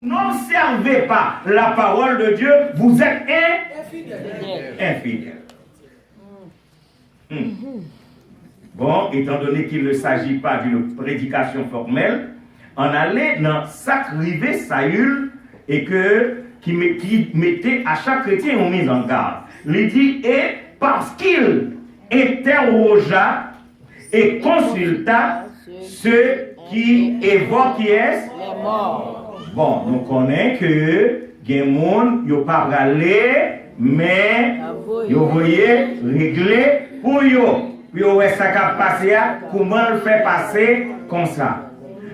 n'observez pas la parole de Dieu, vous êtes infidèle. Bon, étant donné qu'il ne s'agit pas d'une prédication formelle, on allait dans sacriver Saül et qui mettait à chaque chrétien une mise en garde. Il dit, et parce qu'il interrogea et consulta ceux qui évoquent qui est les morts. Bon, nous connaissons que les gens n'ont pas râlé, mais vous voyez régler pour eux. Puis vous voyez ça qui a passé, comment le faire passer comme ça.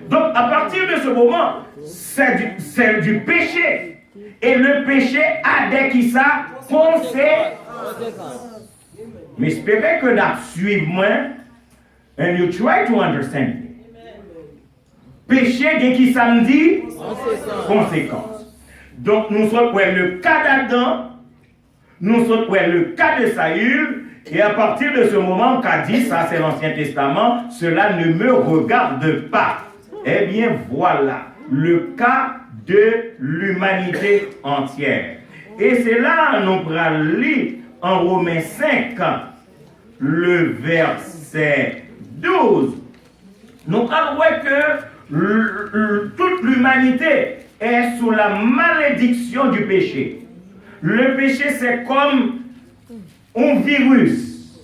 Donc à partir de ce moment, c'est du péché. Et le péché a des qui ça conséquences. Mais j'espère que vous suivez moi and you try to understand. Péché de qui ça me dit conséquences. Donc nous sommes le cas d'Adam, nous sommes le cas de Saül. Et à partir de ce moment qu'a dit, ça c'est l'Ancien Testament, cela ne me regarde pas. Eh bien voilà, le cas de l'humanité entière. Et c'est là nous allons lire en Romains 5, le verset 12. Nous allons voir que toute l'humanité est sous la malédiction du péché. Le péché c'est comme un virus.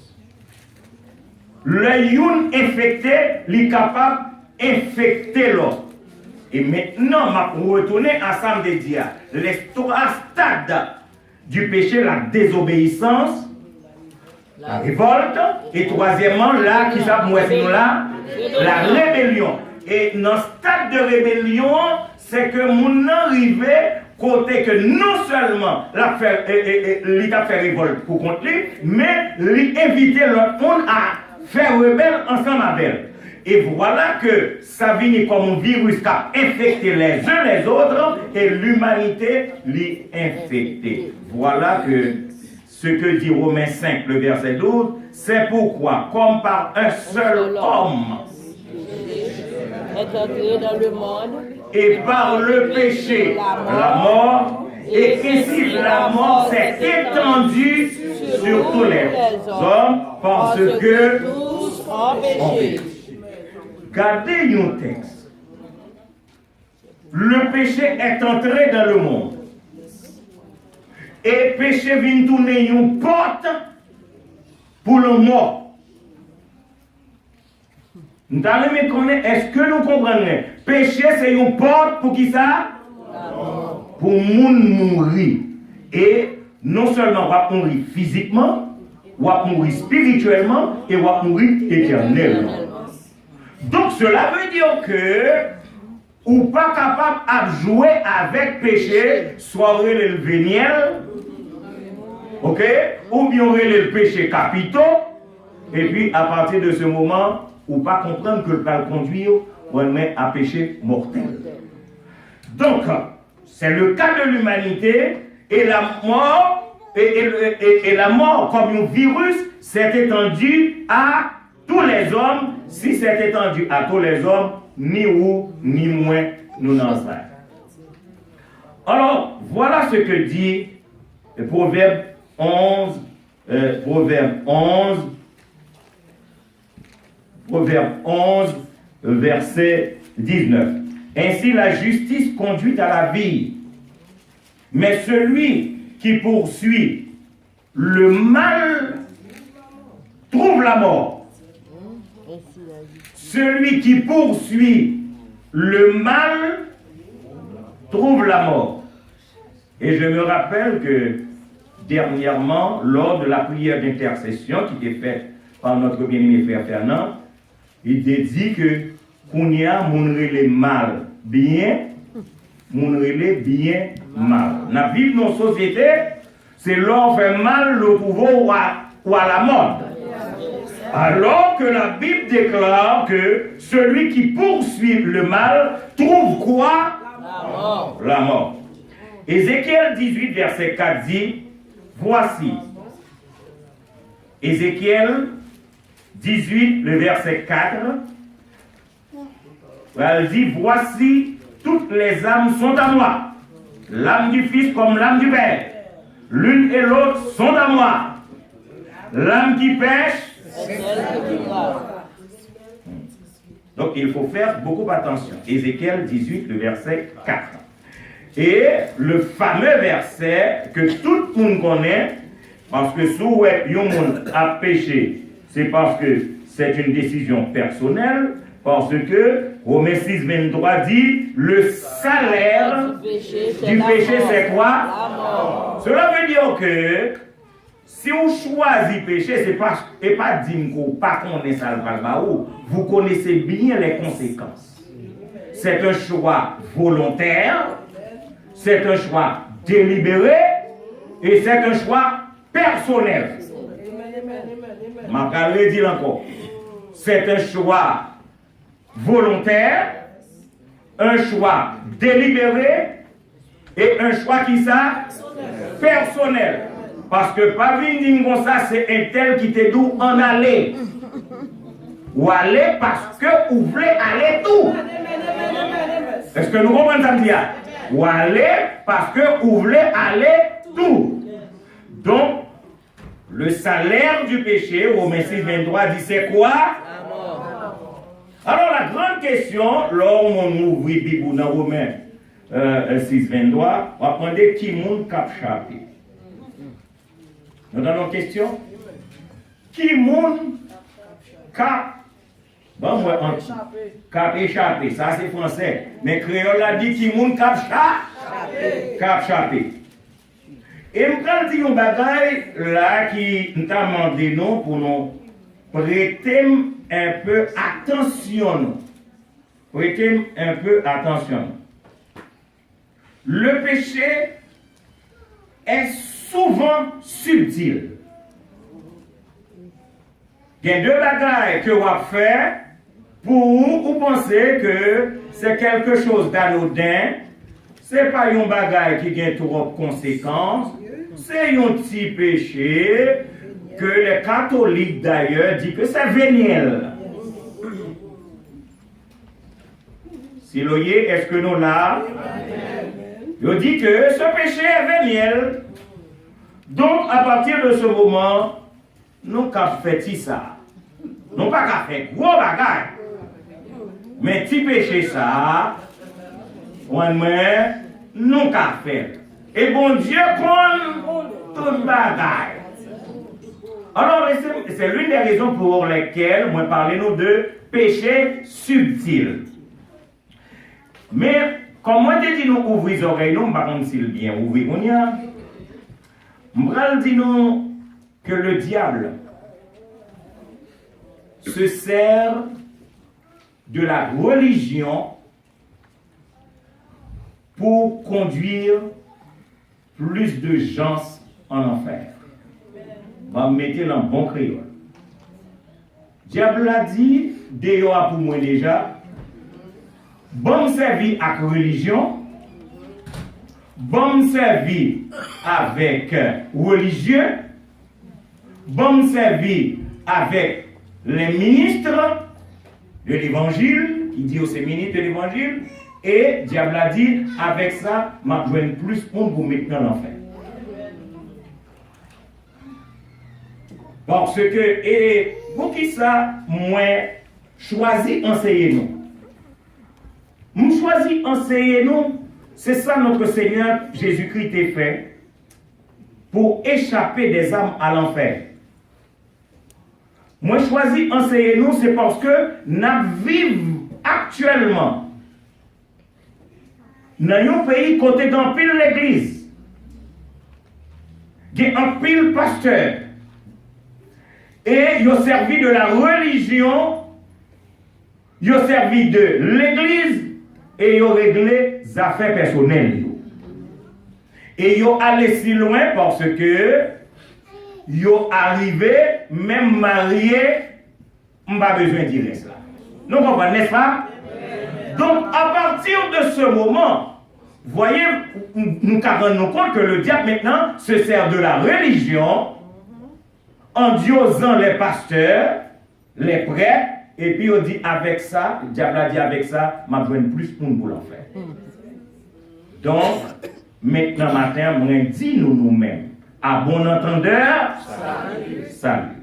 Le youn infecté, il est capable d'infecter l'autre. Et maintenant, je vais retourner ensemble de dire les trois stades du péché, la désobéissance, la révolte, et troisièmement, là, qui s'appelle la rébellion. Et dans le stade de rébellion, c'est que mon arrivé côté que non seulement l'État fait révolte pour contre lui, mais l'inviter l'autre monde à faire rebelle ensemble avec elle. Et voilà que ça vient comme un virus qui a infecté les uns les autres et l'humanité l'a infecté. Voilà que ce que dit Romains 5, le verset 12, c'est pourquoi, comme par un seul homme, est entré dans le monde, et par le péché, la mort, et ainsi la mort s'est étendue sur tous les hommes parce que tous ont péché. Gardez un texte. Le péché est entré dans le monde. Et le péché vient tourner une porte pour le mort. Nous allons connaître, est-ce que nous comprenons? Péché, c'est une porte pour qui ça? Pour moun mourir. Et non seulement on va mourir physiquement, on va mourir spirituellement et on va mourir éternellement. Donc cela veut dire que ou pas capable de jouer avec péché, soit le véniel, ok, ou bien le péché capitaux, et puis à partir de ce moment, ou pas comprendre que le pas conduire ou met à péché mortel. Donc, c'est le cas de l'humanité et la mort, et la mort comme un virus s'est étendu à tous les hommes. Si c'est étendu à tous les hommes, ni ou ni moins nous n'en sommes. Alors, voilà ce que dit Proverbe 11, verset 19. Ainsi la justice conduit à la vie, mais celui qui poursuit le mal trouve la mort. Celui qui poursuit le mal trouve la mort. Et je me rappelle que dernièrement, lors de la prière d'intercession qui était faite par notre bien-aimé frère Fernand, il était dit que Kounia mounrele mal bien, mounrele bien mal. Dans vie de nos sociétés, c'est l'on fait mal le pouvoir ou à la mode. Alors que la Bible déclare que celui qui poursuit le mal trouve quoi? La mort. La mort. Ézéchiel 18, verset 4 dit, voici. Ézéchiel 18, le verset 4, elle dit, voici, toutes les âmes sont à moi. L'âme du Fils comme l'âme du Père. L'une et l'autre sont à moi. L'âme qui pêche, est celle qui vivra. donc il faut faire beaucoup attention. Ézéchiel 18, le verset 4. Et le fameux verset que tout le monde connaît, parce que si un monde a péché, c'est parce que c'est une décision personnelle, parce que Romains 6, 23 dit, le salaire du péché c'est quoi? La mort. Cela veut dire que si vous choisissez péché, c'est pas, et pas dire qu'on pas connaît ça le balbaou, vous connaissez bien les conséquences. C'est un choix volontaire, c'est un choix délibéré et c'est un choix personnel. Je vais dire encore, c'est un choix volontaire, un choix délibéré et un choix qui ça? Personnel. Parce que pas venir comme ça, c'est un tel qui te dit en aller. Ou aller parce que vous voulez aller tout. Est-ce que nous comprenons ça? Ou aller parce que vous voulez aller tout. Donc, le salaire du péché, Romains 6, 23 dit c'est quoi? La mort. Alors la grande question, lorsqu'on ouvre la Bible dans Romains 6, 23, on va demander qui monde cap chapé. Nous avons une question? Qui monde cap? Bon, moi, cap échappé, ça c'est français. Mais créole a dit qui monde cap chapé? Cap chapé. Et je vais dire un bagage là qui nous a demandé nous pour nous prêter un peu attention. Prêtez un peu attention. Le péché est souvent subtil. Il y a deux bagages que vous faites pour vous penser que c'est quelque chose d'anodin. Ce n'est pas un bagage qui a trop de conséquences. C'est un petit péché que les catholiques d'ailleurs disent que c'est véniel. Si l'oyer, est-ce que nous là? Ils disent que ce péché est véniel. Donc, à partir de ce moment, nous avons fait ça. Nous pas qu'à faire gros bagages. Mais petit péché ça, nous avons fait. Et bon Dieu compte tout bagages. Alors, c'est l'une des raisons pour lesquelles moi parlons de péché subtil. Mais, comme moi je dis, nous ouvrons les oreilles, nous ne sais pas si bien ouvrir. Je dis nous que le diable se sert de la religion pour conduire plus de gens en enfer. Va mettre dans bon créole. Diable a dit, d'ailleurs pour moi déjà, bon servi avec religion, bon servi avec religieux, bon servi avec les ministres de l'évangile, il dit aux ministres de l'évangile, et diable a dit, avec ça, m'a besoin plus pour mettre dans l'enfer. Parce que, et pour qui ça, moi, choisi enseigner nous. Nous choisi enseigner nous, c'est ça notre Seigneur Jésus-Christ est fait pour échapper des âmes à l'enfer. Moi, choisi enseigner nous, c'est parce que nous vivons actuellement dans un pays côté d'un pile l'église, il y a un pile pasteur, et il a servi de la religion, il a servi de l'église, et il a réglé les affaires personnelles. Et il a allé si loin parce que il a arrivé, même marié, on n'a pas besoin de dire cela. Nous comprenons, n'est-ce pas? Donc, à partir de ce moment, voyez, nous rendons compte que le diable maintenant se sert de la religion en diosant les pasteurs, les prêtres, et puis on dit avec ça, le diable a dit avec ça, m'a besoin plus pour l'enfer. Donc, maintenant matin, on dit nous-mêmes, à bon entendeur, salut.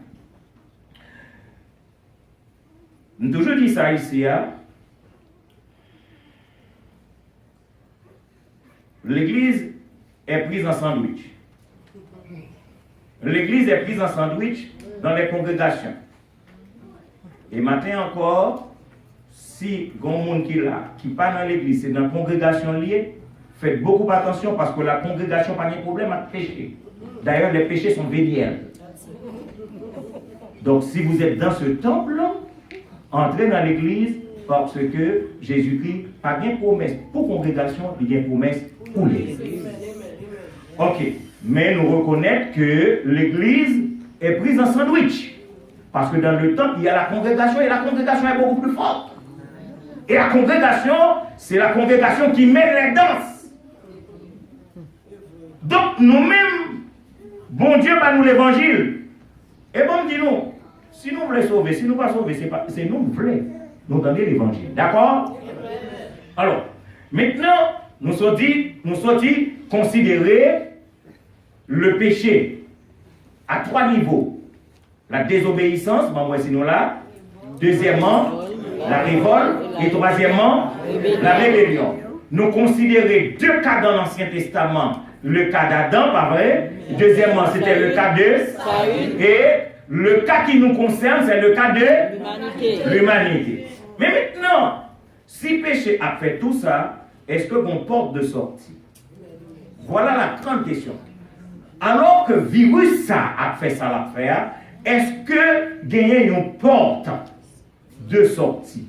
Nous toujours dit ça ici, hein? L'église est prise en sandwich. L'église est prise en sandwich dans les congrégations. Et matin encore, si il y a un monde qui est là, qui n'est pas dans l'église, c'est dans la congrégation liée, faites beaucoup attention parce que la congrégation n'a pas de problème à pécher. D'ailleurs, les péchés sont véniels. Donc, si vous êtes dans ce temple, entrez dans l'église parce que Jésus-Christ n'a pas de promesse pour la congrégation, il y a une promesse pour l'église. Ok, mais nous reconnaissons que l'église est prise en sandwich. Parce que dans le temple, il y a la congrégation et la congrégation est beaucoup plus forte. Et la congrégation, c'est la congrégation qui mène les danses. Donc, nous-mêmes, bon Dieu va nous l'évangile. Et bon, dis-nous, si nous voulons sauver, si nous ne voulons pas sauver, c'est nous qui voulons nous donner l'évangile. D'accord? Alors, maintenant, nous sommes dit considérer le péché à 3 niveaux. La désobéissance, sinon là. Deuxièmement, la révolte. Et troisièmement, la rébellion. Nous considérons 2 cas dans l'Ancien Testament. Le cas d'Adam, pas vrai? Deuxièmement, c'était le cas de Saül. Et le cas qui nous concerne, c'est le cas de l'humanité. Mais maintenant, si péché a fait tout ça, est-ce que qu'on porte de sortie? Voilà la grande question. Alors que virus ça a fait ça l'affaire, est-ce que gagner une porte de sortie?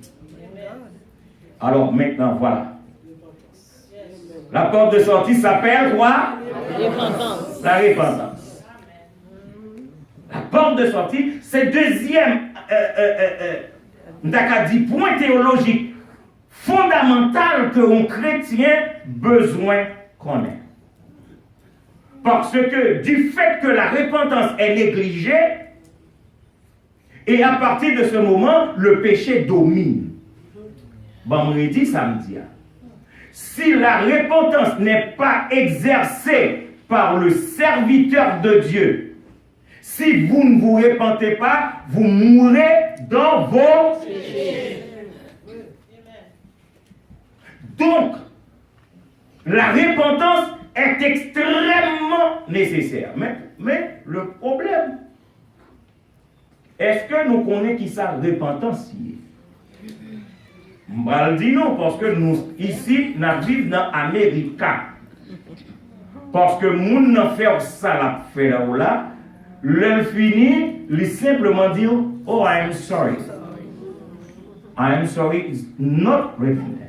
Alors maintenant, voilà. La porte de sortie s'appelle quoi? La repentance. La porte de sortie, c'est deuxième point théologique fondamental que un chrétien besoin connaît. Parce que du fait que la repentance est négligée, et à partir de ce moment, le péché domine. Vendredi, samedi. Si la repentance n'est pas exercée par le serviteur de Dieu, si vous ne vous repentez pas, vous mourrez dans vos péchés. Donc, la repentance est extrêmement nécessaire. Mais le problème, est-ce que nous connaissons qui ça repentance? Je vais dire non, parce que nous, ici, nous vivons dans l'Amérique. Parce que nous n'avons fait ça, la fait là, l'un fini, il simplement dire, oh, I am sorry. I am sorry is not repentance.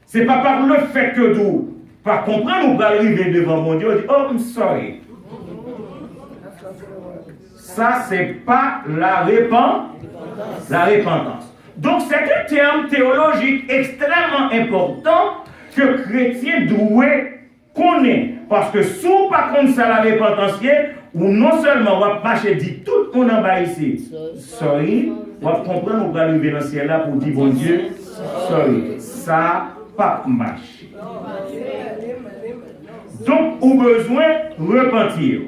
Ce n'est pas par le fait que nous, par comprendre, nous allons arriver devant mon Dieu et dire, oh, I'm sorry. Ça, ce n'est pas la repentance. Donc, c'est un terme théologique extrêmement important que les chrétiens doivent connaître. Parce que si vous ne connaissez pas la repentance, ou non seulement on va marcher dit tout le monde en bas ici, sorry, on va comprendre, on va arriver dans le ciel là pour dire, bon Dieu, sorry, ça pas marcher. Donc, on a besoin de repentir.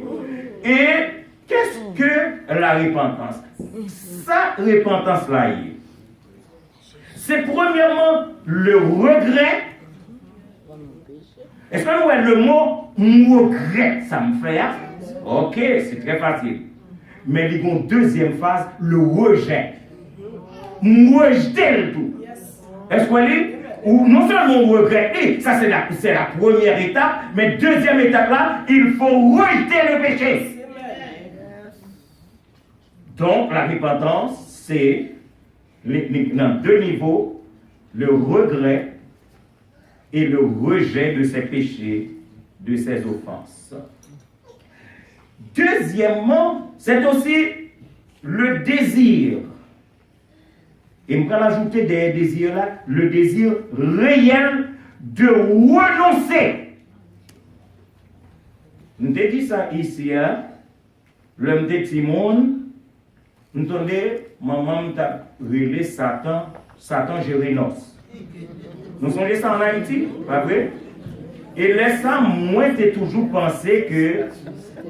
Et qu'est-ce que la repentance? Sa repentance-là, c'est premièrement le regret. Est-ce que nous avons le mot regret, ça me fait? Ok, c'est très facile. Mais il y a une deuxième phase, le rejet. Rejeter le tout. Est-ce que ou non seulement regretter, ça c'est la première étape, mais deuxième étape là, il faut rejeter le péché. Donc la repentance, c'est dans 2 niveaux, le regret et le rejet de ses péchés, de ses offenses. Deuxièmement, c'est aussi le désir. Et on va ajouter des désirs là, le désir réel de renoncer. On te dit ça ici, hein? L'homme de Timon, nous entendez, maman t'a relé Satan, je renonce. Nous songez ça en Haïti, pas vrai? Et laisse ça, moi, j'ai toujours pensé que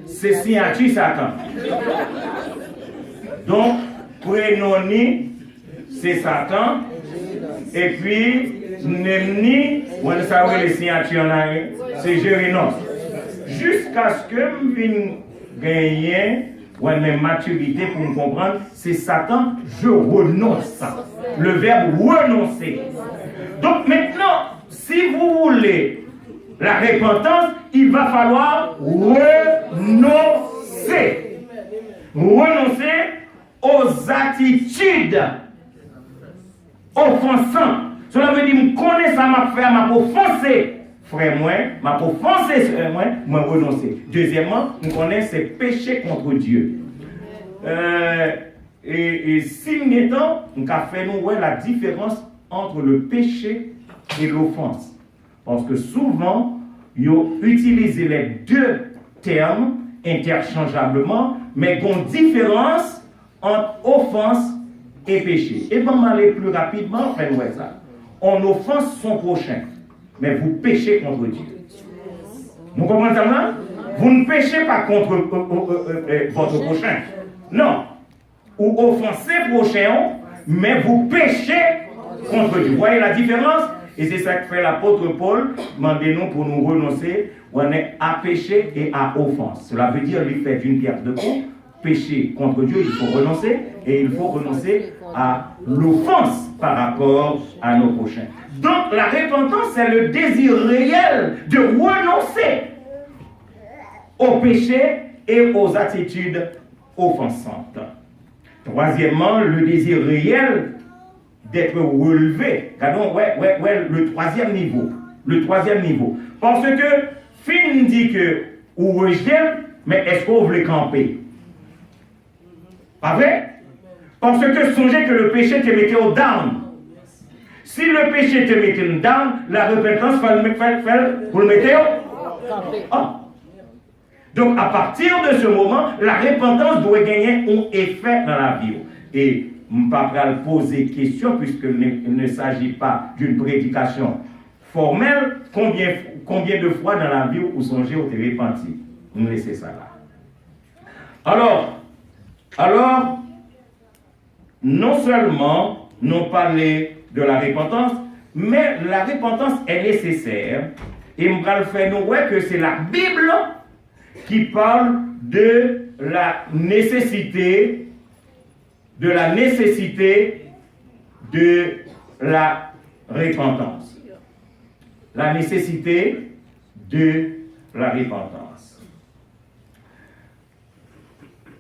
c'est signature Satan. Donc, prénom c'est Satan. Et puis, Nemni, on ne savait les signatures en arrière, c'est Jérénos. Jusqu'à ce que je vienne gagner une maturité pour me comprendre, c'est Satan, je renonce. Le verbe renoncer. Donc maintenant, si vous voulez la repentance, il va falloir renoncer. Renoncer aux attitudes offensantes. Cela veut dire, je connais ça, m'a fait, m'a offensé. Frère, m'a offensé, frère, moi, renoncer. Deuxièmement, je connais ces péchés contre Dieu. Et si nous mettons, nous avons fait la différence entre le péché et l'offense. Parce que souvent, ils utilisent les deux termes interchangeablement, mais il y a une différence entre offense et péché. Et pour aller plus rapidement, faites ça. On offense son prochain, mais vous péchez contre Dieu. Vous comprenez ça là? Vous ne péchez pas contre votre prochain. Non. Ou offensez prochain, mais vous péchez contre Dieu. Vous voyez la différence? Et c'est ça que fait l'apôtre Paul, demandez-nous pour nous renoncer, on est à péché et à offense. Cela veut dire lui faire une pierre de coups. Péché contre Dieu, il faut renoncer, et il faut renoncer à l'offense par rapport à nos prochains. Donc la repentance, c'est le désir réel de renoncer au péché et aux attitudes offensantes. Troisièmement, le désir réel d'être relevé. Regardons, le troisième niveau. Le troisième niveau. Parce que, Fin dit que, ou rejeter, mais est-ce qu'on veut camper? Pas vrai? Parce que songez que le péché te mettait au down. Si le péché te mettait au down, la repentance, vous le mettez au up. Donc, à partir de ce moment, la repentance doit gagner un effet dans la vie. Et je ne vais pas poser question, puisqu'il ne s'agit pas d'une prédication formelle. Combien de fois dans la vie vous songez au repenti? Vous me laissez ça là. Alors, non seulement nous parlons de la repentance, mais la repentance est nécessaire. Et je vais faire nous voir que c'est la Bible qui parle de la nécessité de la repentance. La nécessité de la repentance.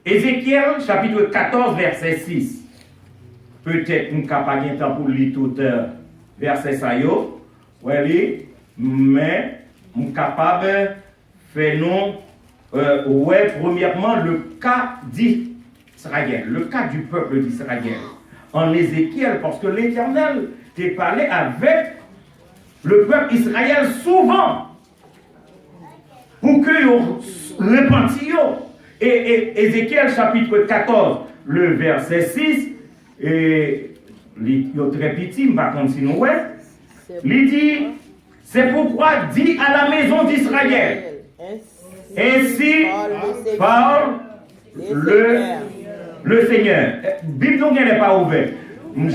Ézéchiel, chapitre 14, verset 6. Peut-être nous n'avons pas de temps pour lire tout verset ça, mais nous sommes capables de faire nous, premièrement, le cas d'Israël, le cas du peuple d'Israël. En Ézéchiel, parce que l'Éternel t'a parlé avec le peuple Israël souvent pour que repentis. Et Ézéchiel chapitre 14, le verset 6, et il est très petit, je ne vais pas continuer. Il dit, c'est pourquoi dit à la maison d'Israël, ainsi parle le Seigneur. La Bible n'est pas ouverte.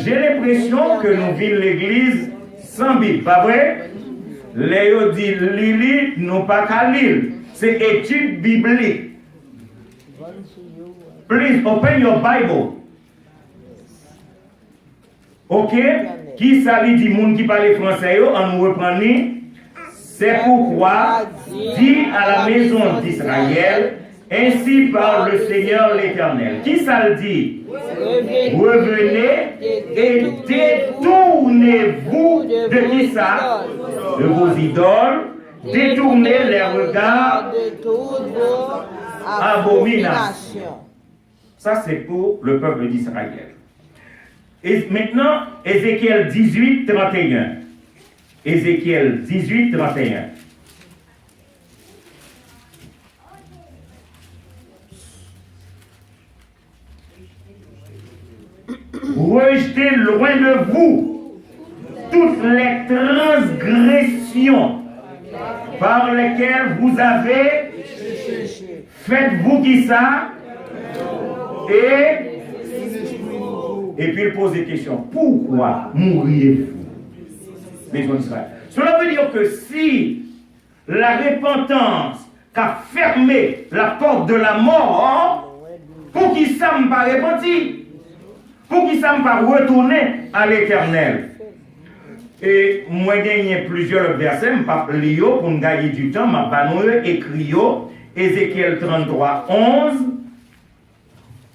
J'ai l'impression que nous vivons l'église sans Bible, pas vrai? Léo dit Lili, non pas qu'à lire. C'est étude biblique. Please open your Bible. Ok? Qui s'allie dit monde qui parle français, on nous reprend. C'est pourquoi dit à la maison d'Israël, ainsi parle le Seigneur l'Éternel. Qui ça le dit? Revenez et détournez-vous de qui ça? De vos idoles. Détournez les regards de toutes vos abominations. Ça, c'est pour le peuple d'Israël. Et maintenant, Ézéchiel 18, 31. Ézéchiel 18, 31. Rejetez loin de vous toutes les transgressions par lesquelles vous avez faites-vous qui ça et puis il pose des questions. Pourquoi mourriez-vous, maison d'Israël? Cela veut dire que si la repentance a fermé la porte de la mort, pour qui ça ne pas repenti, pour qui ça ne pas retourner à l'Éternel. Et moi, j'ai gagné plusieurs versets, je ne vais pas lire pour gagner du temps, je vais écrire Ézéchiel 33, 11,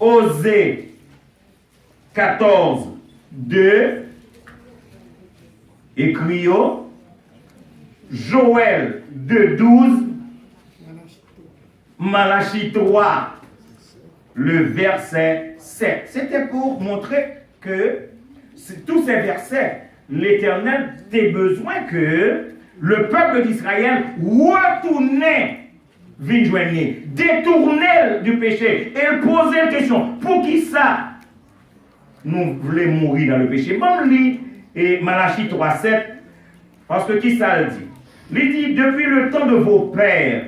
Osée 14, 2, écrire Joël 2, 12, Malachie 3, le verset 7. C'était pour montrer que tous ces versets, l'Éternel a besoin que le peuple d'Israël retournait, détournait du péché et posait une question. Pour qui ça nous voulons mourir dans le péché? Bon, lit et Malachie 3, 7, parce que qui ça le dit? Il dit, depuis le temps de vos pères,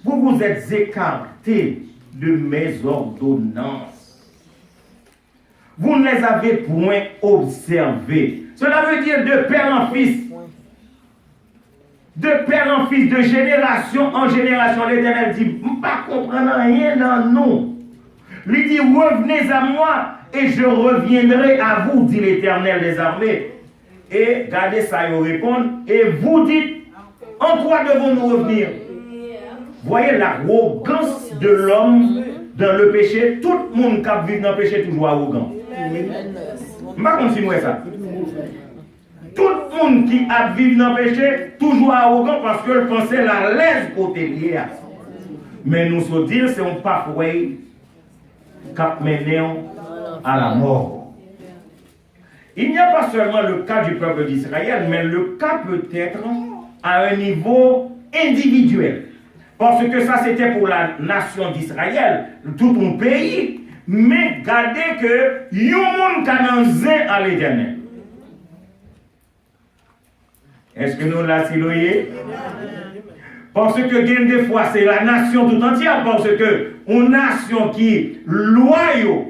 vous vous êtes écartés de mes ordonnances. Vous ne les avez point observées. Cela veut dire de père en fils. De père en fils, de génération en génération. L'Éternel dit, je ne comprends rien dans nous. Il dit, revenez à moi et je reviendrai à vous, dit l'Éternel des armées. Et gardez ça, il répond, et vous dites, en quoi devons-nous revenir? Voyez l'arrogance de l'homme dans le péché. Tout le monde qui vit dans le péché est toujours arrogant. Je ne sais pas continuer ça. Tout le monde qui a vécu dans le péché est toujours arrogant parce que le pensée la laisse côté lié. Mais nous se dire c'est un pathway qui mène à la mort. Il n'y a pas seulement le cas du peuple d'Israël, mais le cas peut être à un niveau individuel. Parce que ça, c'était pour la nation d'Israël, tout mon pays. Mais gardez que il y a un monde qui a un à l'Éternel. Est-ce que nous l'avons siloyé? Parce que des fois, c'est la nation tout entière. Parce que une nation qui est loyale,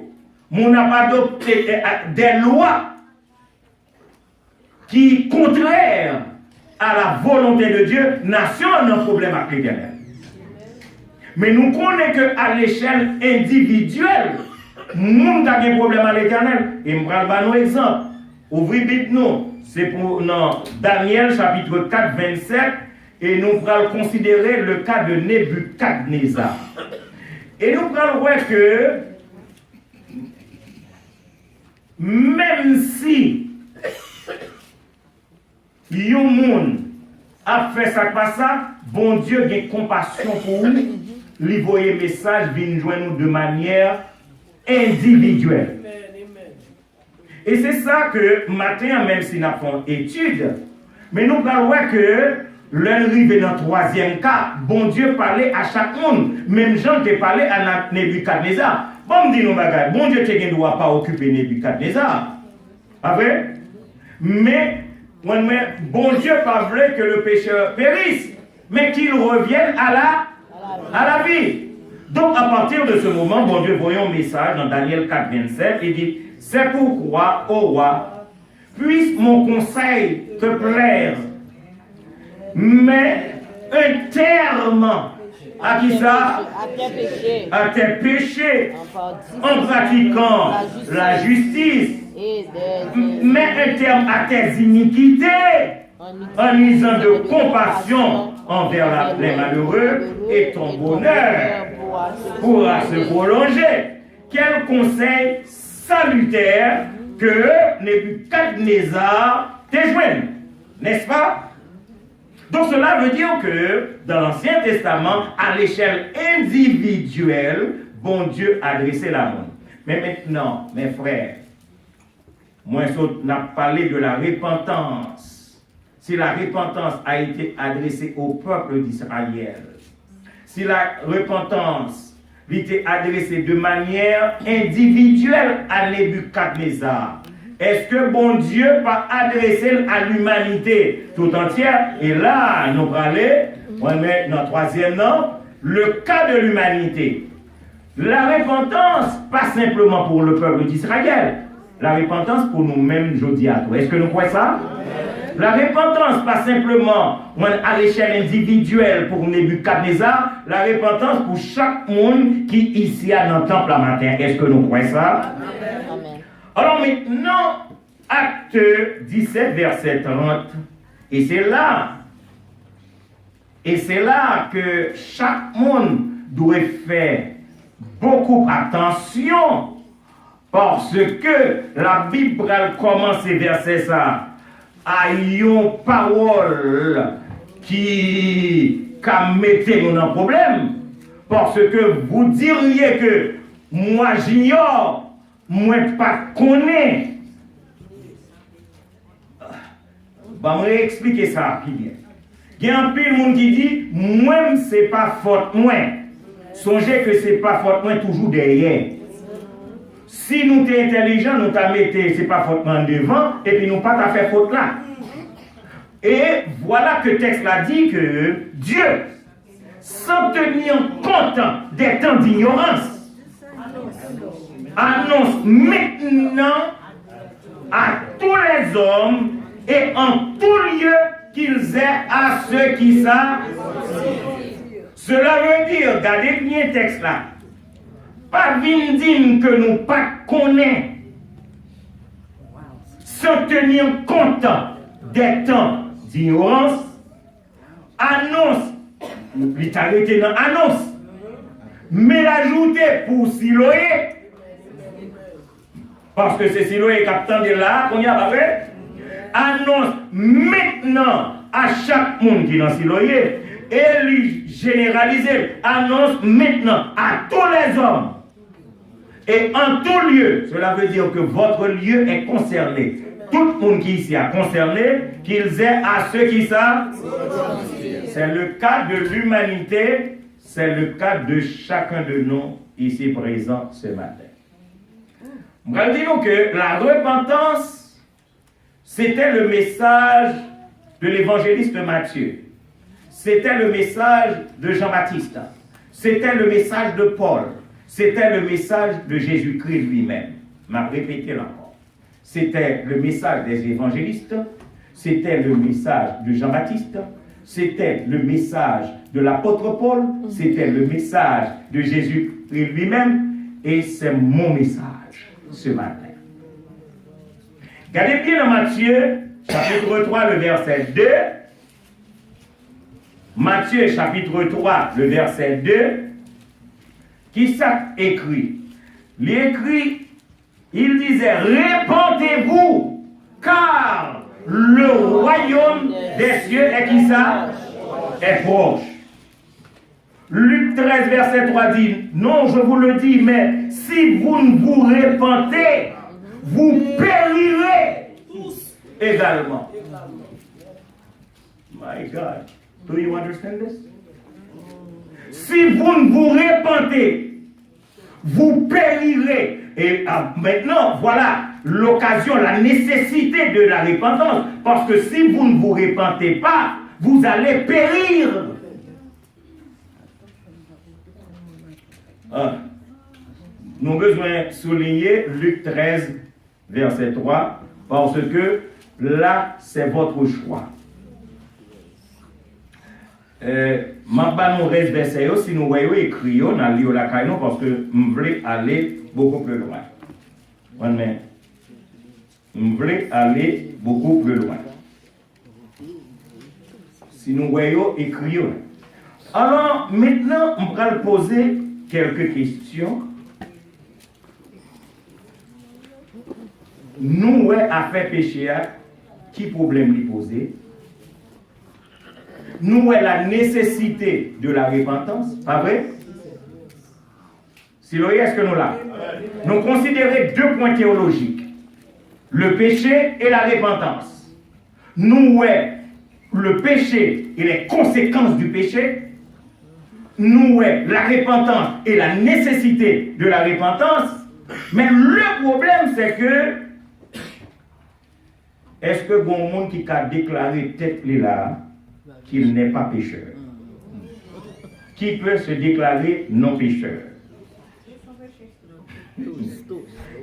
on n'a pas adopté des lois qui sont contraires à la volonté de Dieu, nation a un problème avec l'Éternel. Mais nous connaissons qu'à l'échelle individuelle, nous avons un problème avec l'Éternel. Et je vais vous donner un exemple. Ouvrez vite nous. C'est pour Daniel chapitre 4, 27. Et nous allons considérer le cas de Nebuchadnezzar. Et nous allons voir que même si le monde a fait ça pas ça, bon Dieu a compassion pour nous. Lui voyer message vient joindre nous de manière individuelle. Et c'est ça que matin, même si nous avons étude, mais nous parlons que l'arrivée dans le troisième cas, bon Dieu parlait à chaque monde, même Jean qui parlait à Nebuchadnezzar. Bon, dit nous bagaille, bon Dieu ne doit pas occuper Nebuchadnezzar. Après, mais bon Dieu pas voulu que le pécheur périsse, mais qu'il revienne à la vie. Donc, à partir de ce moment, bon Dieu, voyons un message dans Daniel 4, 27, il dit, c'est pourquoi, ô roi, puisse mon conseil te plaire, mais un terme à qui ça? À tes péchés, en pratiquant la justice, mais un terme à tes iniquités, en usant de compassion envers les malheureux, et ton bonheur pourra se prolonger. Quel conseil salutaire que Nebuchadnezzar te joigne, n'est-ce pas? Donc cela veut dire que dans l'Ancien Testament, à l'échelle individuelle, bon Dieu a adressé la main. Mais maintenant, mes frères, moi, on a parlé de la repentance. Si la repentance a été adressée au peuple d'Israël, si la repentance était adressée de manière individuelle à Nebuchadnezzar, est-ce que bon Dieu pas adressé à l'humanité tout entière? Et là, nous parlons, on met dans le troisième nom, le cas de l'humanité. La repentance, pas simplement pour le peuple d'Israël, la repentance pour nous-mêmes, je dis à toi. Est-ce que nous croyons ça? La repentance, pas simplement à l'échelle individuelle pour Nebuchadnezzar, la repentance pour chaque monde qui ici a dans le temple à matin. Est-ce que nous croyons ça? Amen. Alors maintenant, acte 17, verset 30. Et c'est là que chaque monde doit faire beaucoup attention, parce que la Bible commence ces versets ça à une parole qui mettait nous dans problème, parce que vous diriez que moi j'ignore, moi pas connais. Bah, je vais expliquer ça qui vient. Il y a un peu de monde qui dit, moi c'est pas faute moi. Songez que c'est pas faute moi toujours derrière. Si nous sommes intelligents, nous t'avons mis, c'est pas faute moi devant, et puis nous pas fait faute là. Et voilà que le texte là dit que Dieu, sans tenir compte des temps d'ignorance, annonce maintenant à tous les hommes et en tout lieu qu'ils aient à ceux qui savent. Cela veut dire, regardez bien le texte là, pas vindine que nous pas connaissons, sans tenir compte des temps d'ignorance, annonce, l'italité dans annonce, mais l'ajouter pour Siloé, parce que c'est Siloé qui attend de là, qu'on y a pas fait, annonce maintenant à chaque monde qui est dans Siloé, et lui généraliser, annonce maintenant à tous les hommes, et en tout lieu, cela veut dire que votre lieu est concerné. Tout le monde qui ici a concerné, qu'ils aient à ceux qui savent. C'est le cas de l'humanité, c'est le cas de chacun de nous ici présents ce matin. Je vais dire que la repentance, c'était le message de l'évangéliste Matthieu. C'était le message de Jean-Baptiste. C'était le message de Paul. C'était le message de Jésus-Christ lui-même. Je vais répéter encore. C'était le message des évangélistes, c'était le message de Jean-Baptiste, c'était le message de l'apôtre Paul, c'était le message de Jésus lui-même, et c'est mon message ce matin. Regardez bien dans Matthieu, chapitre 3, le verset 2. Matthieu, chapitre 3, le verset 2. Qui ça écrit? L'écrit, il disait, répentez-vous, car le royaume des cieux est qui ça? Est proche. Luc 13, verset 3 dit, non, je vous le dis, mais si vous ne vous répentez, vous périrez également. My God, do you understand this? Si vous ne vous répentez, vous périrez. Et maintenant, voilà l'occasion, la nécessité de la repentance. Parce que si vous ne vous repentez pas, vous allez périr. Nous avons besoin de souligner Luc 13, verset 3, parce que là, c'est votre choix. Maintenant, nous reste verset, si nous voyons écrit, on a lu la caille, parce que nous voulons aller beaucoup plus loin. Nous voulons aller beaucoup plus loin. Si nous voyons écrit. Alors, maintenant, on va poser quelques questions. Nous, à faire péché, qui problème lui poser? Nous, la nécessité de la repentance, pas vrai? Si l'on est-ce que nous l'avons? Nous considérons deux points théologiques, le péché et la repentance. Nous, le péché et les conséquences du péché. Nous, la repentance et la nécessité de la repentance. Mais le problème, c'est que est-ce que bon monde qui a déclaré tête là qu'il n'est pas pécheur? Qui peut se déclarer non pécheur?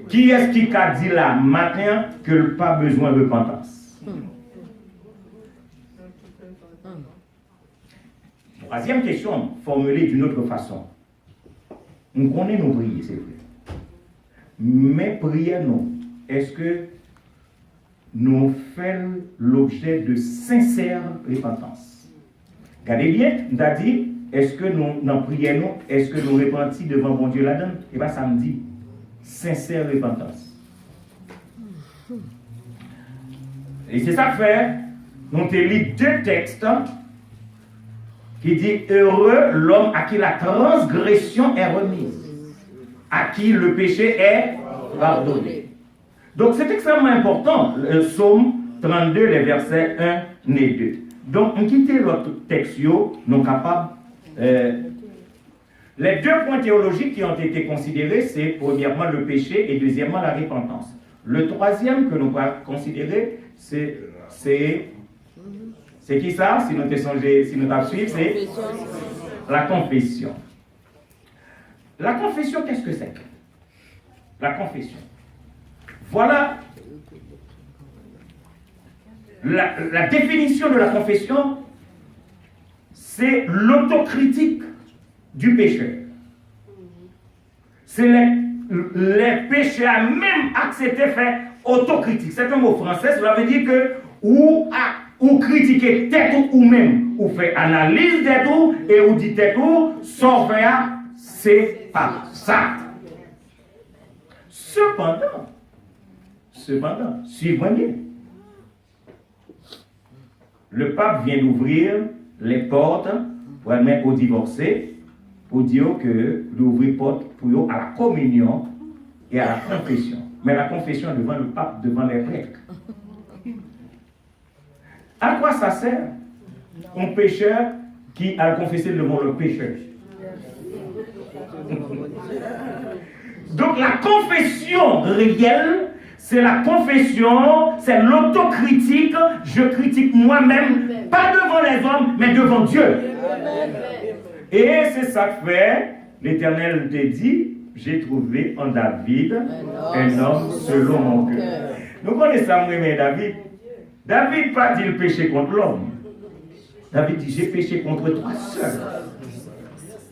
Qui est-ce qui a dit là matin que n'a pas besoin de repentance? Troisième question, formulée d'une autre façon. On connaît nos prières, c'est vrai. Mais prières, non. Est-ce que nous faisons l'objet de sincère repentance? Regardez bien, on a dit, est-ce que nous, dans prière, nous, est-ce que nous repentons devant bon Dieu là-dedans? Et bien, ça me dit, sincère repentance. Et c'est ça que fait, on te lit deux textes qui dit heureux l'homme à qui la transgression est remise, à qui le péché est pardonné. Donc c'est extrêmement important, le psaume 32, les versets 1 et 2. Donc on quitte l'autre texte, nous capables. Les deux points théologiques qui ont été considérés, c'est premièrement le péché et deuxièmement la repentance. Le troisième que nous allons considérer, c'est qui ça? Si nous te songé, si nous t'avons suivi, c'est la confession. La confession, qu'est-ce que c'est? La confession. Voilà la définition de la confession, c'est l'autocritique du pécheur. C'est les pécheurs même accepté faire autocritique. C'est un mot français, cela veut dire que ou critiquer tête ou même, ou fait analyse de tout et ou dit tête ou, sans faire, c'est pas ça. Cependant, suivez bien. Le pape vient d'ouvrir les portes pour admettre aux divorcés, pour dire que d'ouvrir porte pour eux à la communion et à la confession. Mais la confession devant le pape, devant les prêtres. À quoi ça sert un pécheur qui a confessé devant le pécheur? Donc la confession réelle, c'est la confession, c'est l'autocritique. Je critique moi-même, pas devant les hommes, mais devant Dieu. Et c'est ça que fait, l'Éternel te dit, j'ai trouvé en David un homme selon mon cœur. Nous connaissons mais David. David pas dit le péché contre l'homme. David dit, j'ai péché contre toi seul.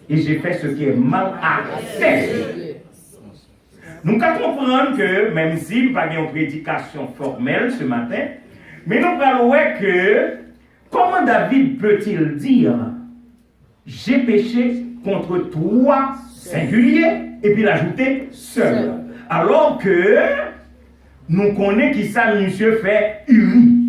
Et j'ai fait ce qui est mal à tes. Nous pouvons comprendre que, même si nous n'avons pas une prédication formelle ce matin, mais nous parlons que, comment David peut-il dire, j'ai péché contre toi, singulier, et puis l'ajouter seul. Alors que, nous connaissons qui ça, monsieur fait Uri.